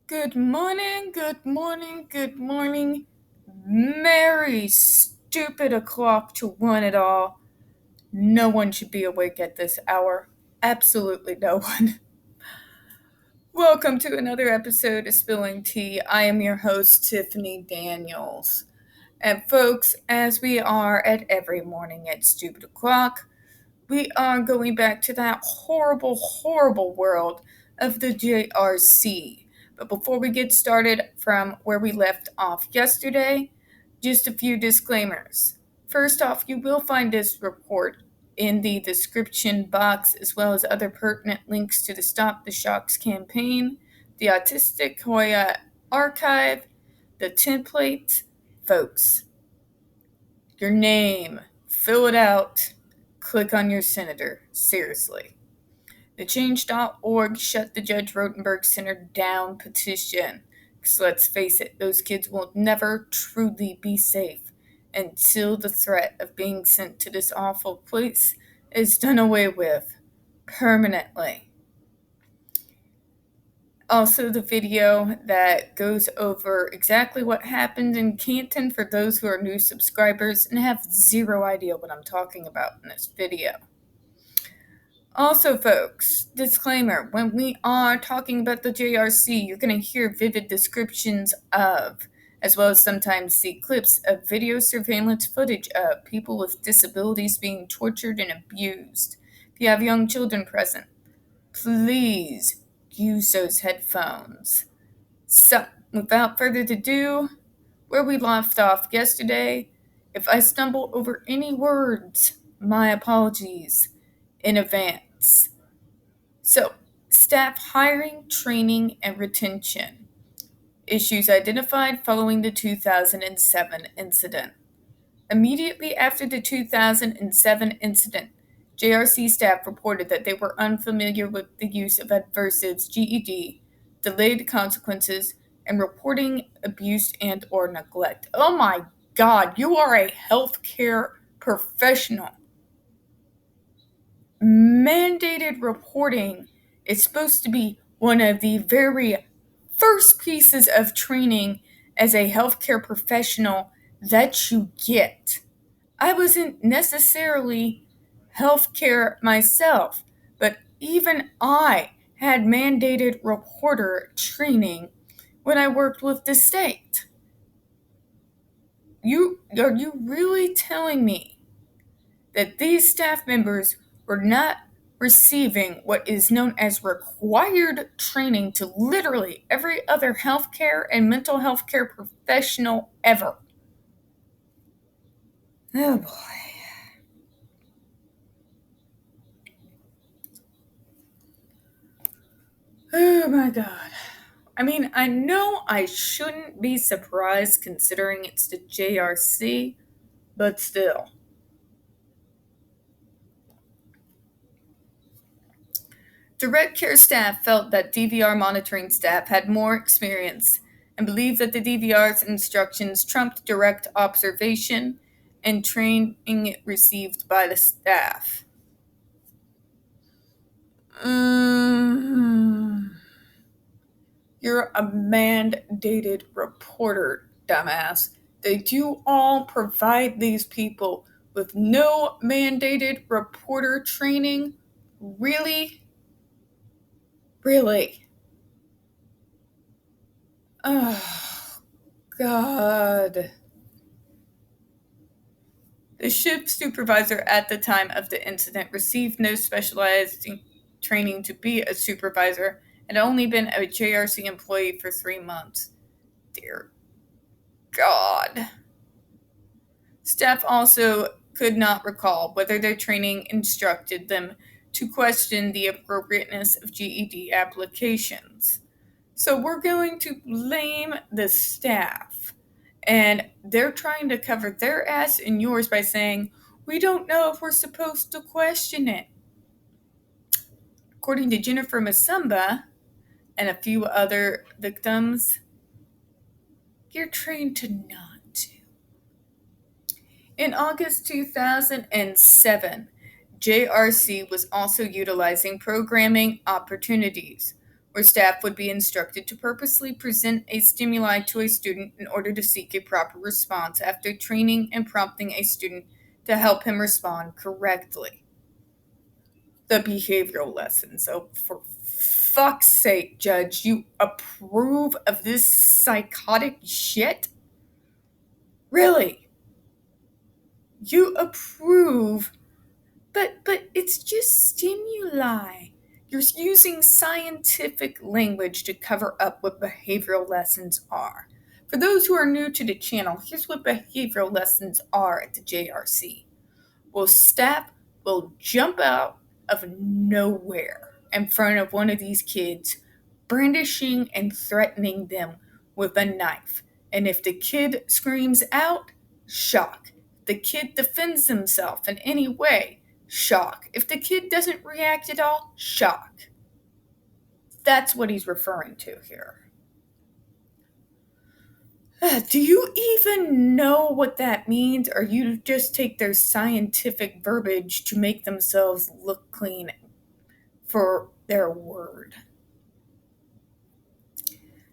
Good morning, good morning, good morning. Merry stupid o'clock to one and all. No one should be awake at this hour. Absolutely no one. Welcome to another episode of Spilling Tea. I am your host, Tiffany Daniels. And folks, as we are at every morning at stupid o'clock, we are going back to that horrible, horrible world of the JRC. But before we get started from where we left off yesterday, just a few disclaimers. First off, you will find this report in the description box, as well as other pertinent links to the Stop the Shocks campaign, the Autistic Hoya archive, the template. Folks, your name, fill it out, click on your senator. Seriously. The Change.org Shut the Judge Rotenberg Center Down petition. Because let's face it, those kids will never truly be safe until the threat of being sent to this awful place is done away with permanently. Also, the video that goes over exactly what happened in Canton for those who are new subscribers and have zero idea what I'm talking about in this video. Also, folks, disclaimer, when we are talking about the JRC, you're going to hear vivid descriptions of, as well as sometimes see clips of video surveillance footage of people with disabilities being tortured and abused. If you have young children present, please use those headphones. So, without further ado, where we left off yesterday, if I stumble over any words, my apologies in advance. So, staff hiring, training, and retention. Issues identified following the 2007 incident. Immediately after the 2007 incident, JRC staff reported that they were unfamiliar with the use of adversives, GED, delayed consequences, and reporting abuse and or neglect. Oh my God, you are a healthcare professional. Mandated reporting is supposed to be one of the very first pieces of training as a healthcare professional that you get. I wasn't necessarily healthcare myself, but even I had mandated reporter training when I worked with the state. Are you really telling me that these staff members were not receiving what is known as required training to literally every other healthcare and mental health care professional ever? Oh boy. Oh my God. I mean, I know I shouldn't be surprised considering it's the JRC, but still. Direct care staff felt that DVR monitoring staff had more experience and believed that the DVR's instructions trumped direct observation and training received by the staff. You're a mandated reporter, dumbass. They do all provide these people with no mandated reporter training? Really? Really? Oh, God. The shift supervisor at the time of the incident received no specialized training to be a supervisor and had only been a JRC employee for 3 months. Dear God. Staff also could not recall whether their training instructed them to question the appropriateness of GED applications. So we're going to blame the staff. And they're trying to cover their ass and yours by saying, we don't know if we're supposed to question it. According to Jennifer Masumba and a few other victims, you're trained to not to. In August 2007, JRC was also utilizing programming opportunities, where staff would be instructed to purposely present a stimuli to a student in order to seek a proper response after training and prompting a student to help him respond correctly. The behavioral lesson. So, for fuck's sake, Judge, you approve of this psychotic shit? Really? You approve, but it's just stimuli. You're using scientific language to cover up what behavioral lessons are. For those who are new to the channel, here's what behavioral lessons are at the JRC. Well, staff will jump out of nowhere in front of one of these kids, brandishing and threatening them with a knife. And if the kid screams out, shock. If the kid defends himself in any way, shock. If the kid doesn't react at all, shock. That's what he's referring to here. Do you even know what that means, or you just take their scientific verbiage to make themselves look clean for their word?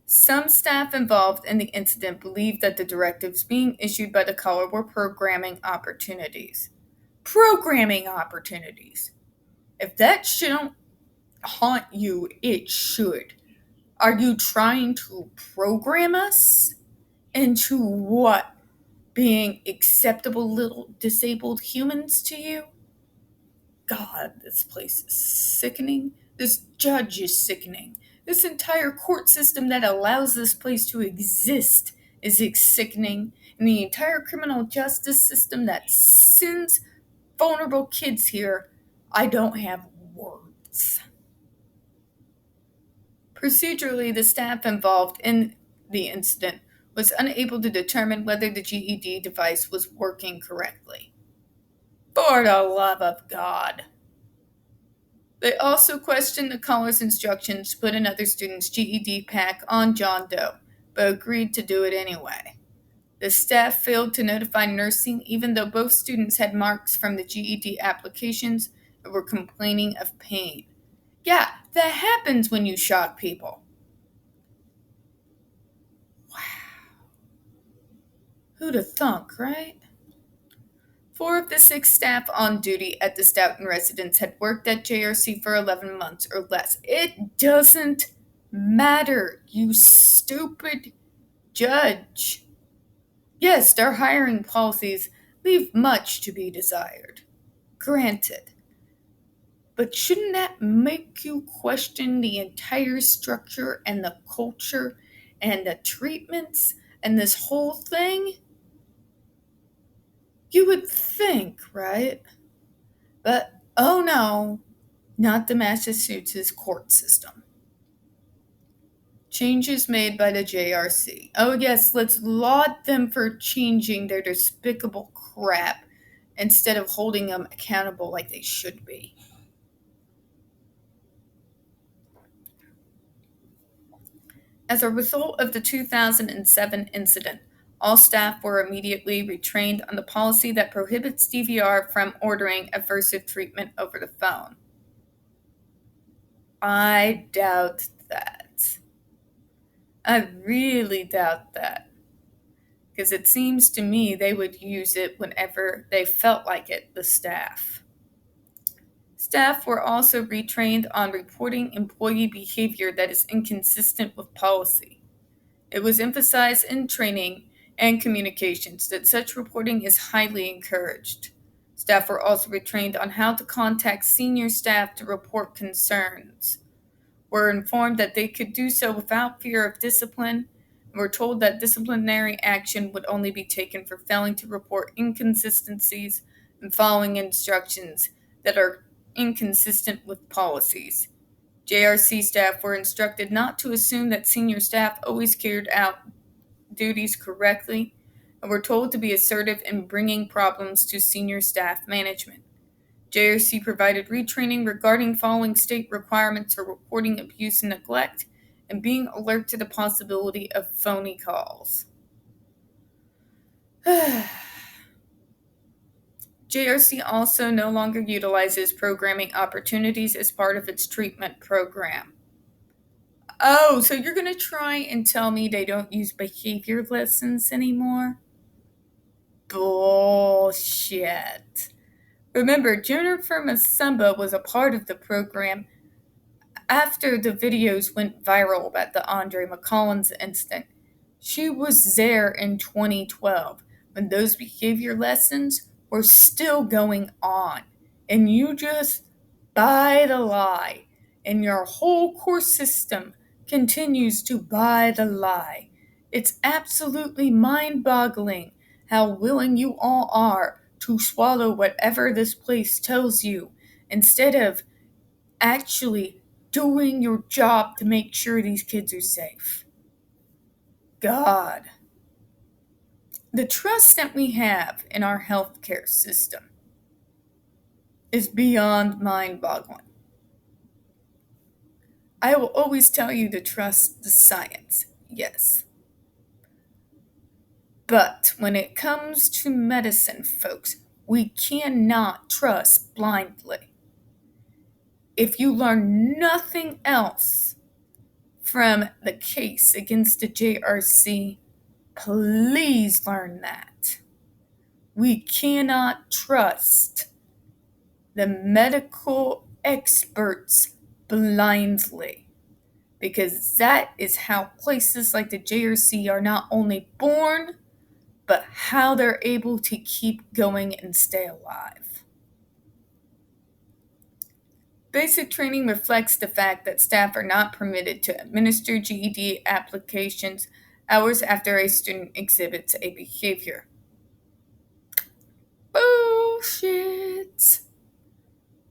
Some staff involved in the incident believed that the directives being issued by the caller were programming opportunities. Programming opportunities. If that shouldn't haunt you, it should. Are you trying to program us into what? Being acceptable little disabled humans to you? God, this place is sickening. This judge is sickening. This entire court system that allows this place to exist is sickening. And the entire criminal justice system that sends vulnerable kids here, I don't have words. Procedurally, the staff involved in the incident was unable to determine whether the GED device was working correctly. For the love of God. They also questioned the caller's instructions to put another student's GED pack on John Doe, but agreed to do it anyway. The staff failed to notify nursing even though both students had marks from the GED applications and were complaining of pain. Yeah, that happens when you shock people. Who'd have thunk, right? 4 of the 6 staff on duty at the Stoughton residence had worked at JRC for 11 months or less. It doesn't matter, you stupid judge. Yes, their hiring policies leave much to be desired. Granted. But shouldn't that make you question the entire structure and the culture and the treatments and this whole thing? You would think, right? But, oh no, not the Massachusetts court system. Changes made by the JRC. Oh yes, let's laud them for changing their despicable crap instead of holding them accountable like they should be. As a result of the 2007 incident, all staff were immediately retrained on the policy that prohibits DVR from ordering aversive treatment over the phone. I doubt that. I really doubt that. Because it seems to me they would use it whenever they felt like it, the staff. Staff were also retrained on reporting employee behavior that is inconsistent with policy. It was emphasized in training and communications that such reporting is highly encouraged. Staff were also retrained on how to contact senior staff to report concerns. Were informed that they could do so without fear of discipline, and were told that disciplinary action would only be taken for failing to report inconsistencies and following instructions that are inconsistent with policies. JRC staff were instructed not to assume that senior staff always carried out duties correctly, and were told to be assertive in bringing problems to senior staff management. JRC provided retraining regarding following state requirements for reporting abuse and neglect and being alert to the possibility of phony calls. JRC also no longer utilizes programming opportunities as part of its treatment program. Oh, so you're going to try and tell me they don't use behavior lessons anymore? Bullshit. Remember, Jennifer Masumba was a part of the program after the videos went viral about the Andre McCollins incident. She was there in 2012 when those behavior lessons were still going on. And you just buy the lie. And your whole course system continues to buy the lie. It's absolutely mind boggling how willing you all are to swallow whatever this place tells you instead of actually doing your job to make sure these kids are safe. God. The trust that we have in our healthcare system is beyond mind boggling. I will always tell you to trust the science, yes. But when it comes to medicine, folks, we cannot trust blindly. If you learn nothing else from the case against the JRC, please learn that. We cannot trust the medical experts blindly because that is how places like the JRC are not only born, but how they're able to keep going and stay alive. Basic training reflects the fact that staff are not permitted to administer GED applications hours after a student exhibits a behavior. Bullshit.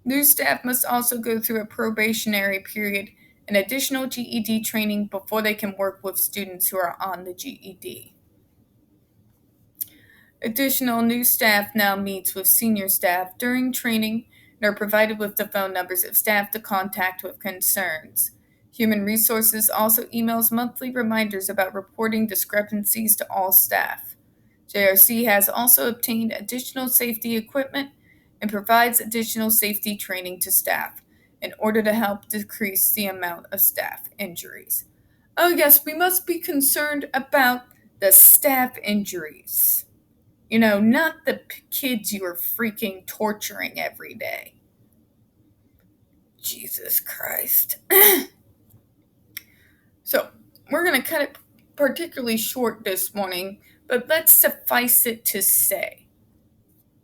New staff must also go through a probationary period and additional GED training before they can work with students who are on the GED. Additional new staff now meets with senior staff during training and are provided with the phone numbers of staff to contact with concerns. Human Resources also emails monthly reminders about reporting discrepancies to all staff. JRC has also obtained additional safety equipment and provides additional safety training to staff in order to help decrease the amount of staff injuries. Oh yes, we must be concerned about the staff injuries. You know, not the kids you are freaking torturing every day. Jesus Christ. So, we're going to cut it particularly short this morning, but let's suffice it to say,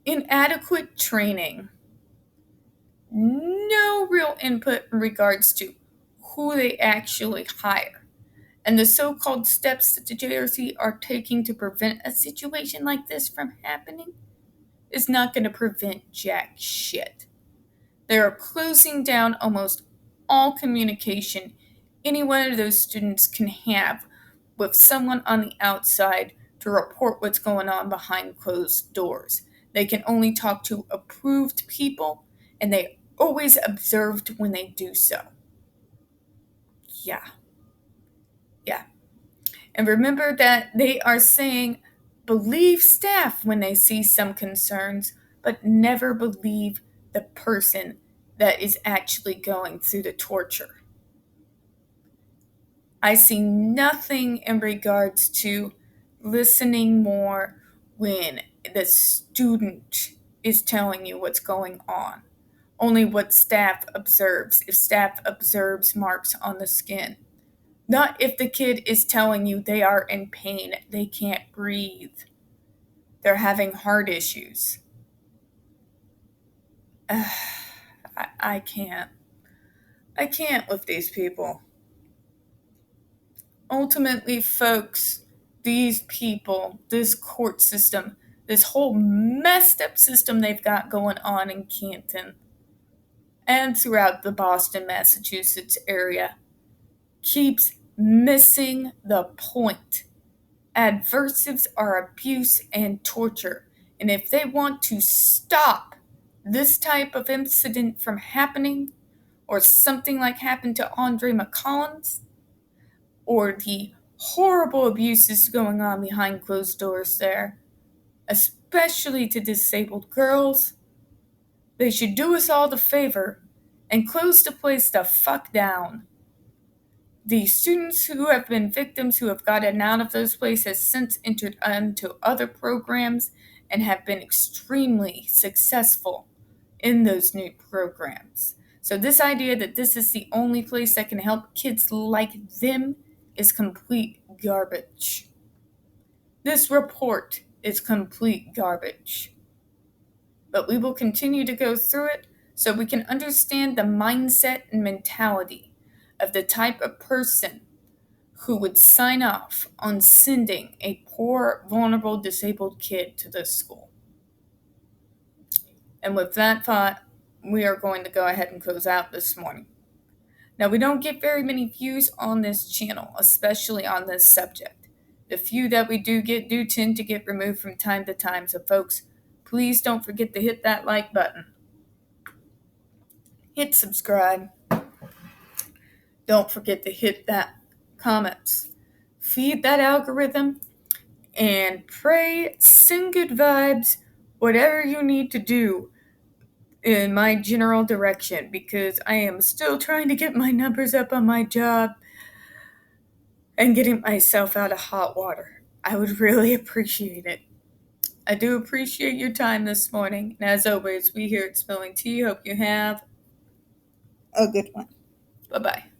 inadequate training, no real input in regards to who they actually hire, and the so-called steps that the JRC are taking to prevent a situation like this from happening is not going to prevent jack shit. They are closing down almost all communication any one of those students can have with someone on the outside to report what's going on behind closed doors. They can only talk to approved people, and they always observed when they do so. Yeah. And remember that they are saying believe staff when they see some concerns, but never believe the person that is actually going through the torture. I see nothing in regards to listening more when the student is telling you what's going on. Only what staff observes, if staff observes marks on the skin. Not if the kid is telling you they are in pain, they can't breathe, they're having heart issues. I can't. I can't with these people. Ultimately, folks, these people, this court system, this whole messed up system they've got going on in Canton and throughout the Boston, Massachusetts area keeps missing the point. Adversives are abuse and torture, and if they want to stop this type of incident from happening, or something like happened to Andre McCollins, or the horrible abuses going on behind closed doors there, especially to disabled girls, they should do us all the favor and close the place the fuck down. The students who have been victims who have gotten out of those places since entered into other programs and have been extremely successful in those new programs. So this idea that this is the only place that can help kids like them is complete garbage. This report is complete garbage. But we will continue to go through it so we can understand the mindset and mentality of the type of person who would sign off on sending a poor, vulnerable, disabled kid to this school. And with that thought, we are going to go ahead and close out this morning. Now, we don't get very many views on this channel, especially on this subject. The few that we do get do tend to get removed from time to time, so folks, please don't forget to hit that like button. Hit subscribe. Don't forget to hit that comments. Feed that algorithm and pray, send good vibes, whatever you need to do in my general direction, because I am still trying to get my numbers up on my job and getting myself out of hot water. I would really appreciate it. I do appreciate your time this morning, and as always, we here at Spilling Tea hope you have a good one. Bye-bye.